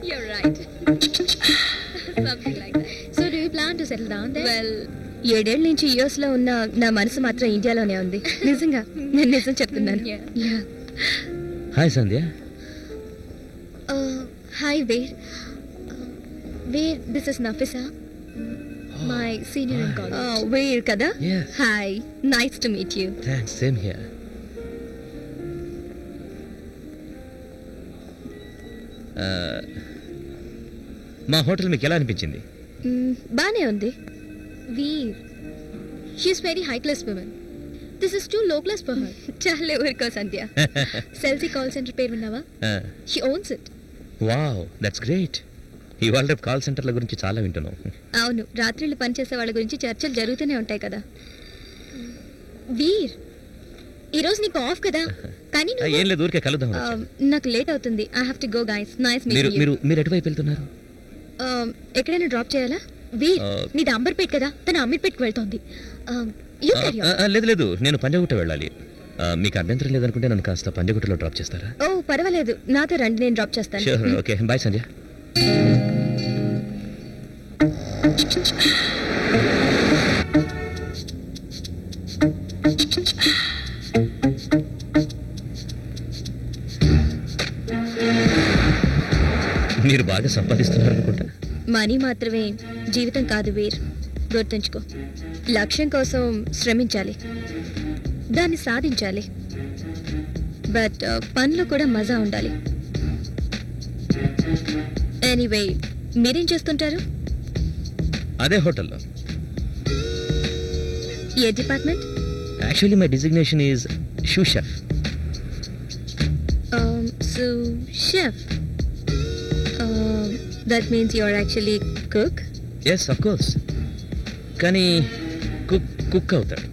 You're right. Something like that. So do you plan to settle down there? Well, 7 ఏళ్ల నుంచి US లో ఉన్న నా మనసు మాత్రం ఇండియాలోనే ఉంది. నిజంగా నేను నిజం చెప్తున్నాను. yeah. Hi Sandhya. Hi Veer. Veer, this is Nafisa, my senior in college. Veer కదా? Hi, nice to meet you. Thanks, same here. మా హోటల్ మీకు ఎలా అనిపించింది? బానే ఉంది. Veer, she's very high class women. This is too low class for her. చాలే ఊరుకో సంధ్య. సెల్సీ కాల్ సెంటర్ పేరు విన్నావా? She owns it. Wow, that's great. ఇవాళ రేపు కాల్ సెంటర్ల గురించి చాలా వింటున్నాం. అవును, రాత్రిళ్ళు పనిచేసే వాళ్ళ గురించి చర్చలు జరుగుతూనే ఉంటాయి కదా. వీర్, ఈరోజు నీకు ఆఫ్ కదా? కానీ ఏం లేదు, ఊరికే కలుద్దాం. నాకు లేట్ అవుతుంది. I have to go guys. Nice meeting you. మీరు ఎటువైపు వెళ్తున్నారు? ఎక్కడైనా డ్రాప్ చేయాలా? వీర్, నీది అంబర్పేట్ కదా, తన అమీర్పేట్కి వెళ్తోంది. లేదు లేదు, నేను పంజాగుట్ట వెళ్ళాలి. మీకు అభ్యంతరం లేదనుకుంటే నన్ను కాస్త పంజాగుట్టలో డ్రాప్ చేస్తారా? ఓ పర్వాలేదు, నాతో రండి, నేను డ్రాప్ చేస్తాను. షూర్, ఓకే, బాయ్ సంధ్య. మీరు బాగా సంపాదిస్తున్నారు అనుకుంటా. మనీ మాత్రమే జీవితం కాదు వీర్, గుర్తుంచుకో. లక్ష్యం కోసం శ్రమించాలి, దాన్ని సాధించాలి. బట్ పనిలో కూడా మజా ఉండాలి. ఎనీవే, మీరేం చేస్తుంటారు? అదే హోటల్లో. ఏ department? Actually my designation is sous chef. So chef, that means you are actually cook? Yes, of course. కానీ కుక్ అవుతాడు.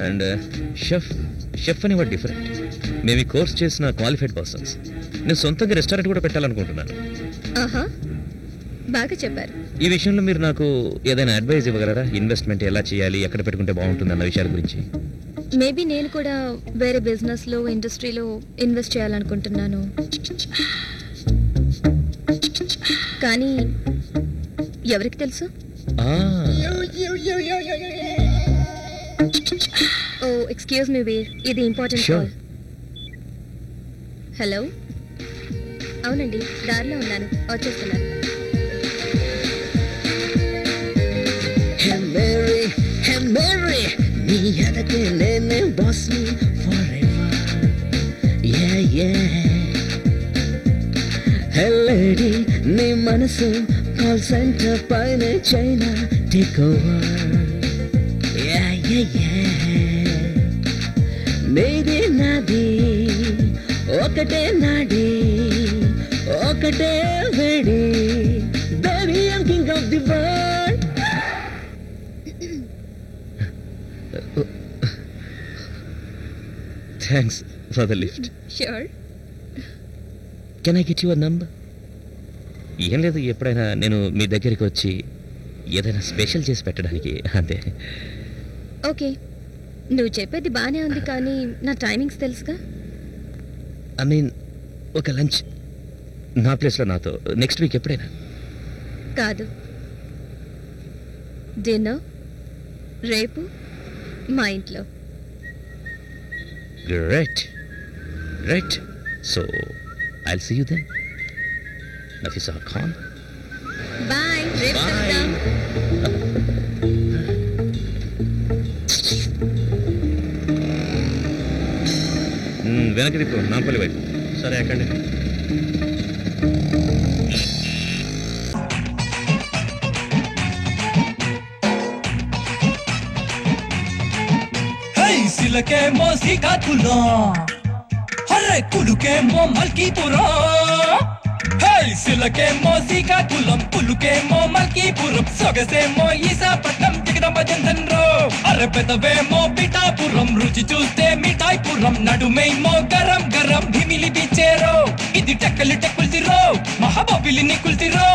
అండ్ షెఫ్ అనేవాడు డిఫరెంట్. మేము ఈ కోర్స్ చేసిన క్వాలిఫైడ్ పర్సన్స్. నేను సొంతంగా రెస్టారెంట్ కూడా పెట్టాలనుకుంటున్నాను. ఆహా, బాగా చెప్పారు. ఈ విషయంలో మీరు నాకు ఏదైనా అడ్వైజ్ ఇవ్వగలరా? ఇన్వెస్ట్మెంట్ ఎలా చేయాలి, ఎక్కడ పెట్టుకుంటే బాగుంటుంది అన్న విషయాల గురించి. మేబీ నేను కూడా వేరే బిజినెస్లో, ఇండస్ట్రీలో ఇన్వెస్ట్ చేయాలనుకుంటున్నాను. కానీ ఎవరికి తెలుసు? ఓ ఎక్స్క్యూజ్ మీ వీర్, ఇది ఇంపార్టెంట్ కాల్. హలో, అవునండి, దారిలో ఉన్నాను, వచ్చేస్తున్నాను. నీ ఎదకే నేనే బాస్ని forever. Yeah, yeah. Hey lady, నీ మనసు కాల్ సెంటర్ పైన China take over. Yeah, yeah, yeah. నీది నాది ఒకటే నాడి, ఒకటే వేడి. Baby, I'm king of the world. Thanks for the lift. Sure. Can I get your number? ఏం లేదు, ఎప్పుడైనా నేను మీ దగ్గరికి వచ్చి ఏదైనా స్పెషల్ చేసి పెట్టడానికి, అంతే. ఓకే, నువ్వు చెప్పేది బానే ఉంది, కానీ నా టైమింగ్స్ తెలుసుగా. ఐ మీన్, ఒక లంచ్ నా ప్లేస్లో నాతో నెక్స్ట్ వీక్ ఎప్పుడైనా. కాదు, డిన్నర్ రేపు మా ఇంట్లో. Great. So, I'll see you then. Nafisa Khan. Bye, రేపు Bye. కలుద్దాం. వెనక్కి తిప్పు, నాంపల్లి వైపు. సరే, ఎక్కండి. సిలకేమో శ్రీకాకుళం, హర్రే కులుకేమో మల్కీపురం. సిలకేమో శ్రీకాకుళం, కులుకేమో మల్కీపురం, సొగసేమో ఈశాపట్నం, జగదంబ జంధన్రో. అర్రె పెదవేమో పిఠాపురం, రుచి చూస్తే మిఠాయిపురం, నడుమేమో గరం గరం భీమిలి బిచ్చేరో. ఇది టెక్కలు టెక్కుల్సిరో, మహాబాబిలిని కుల్సిరో.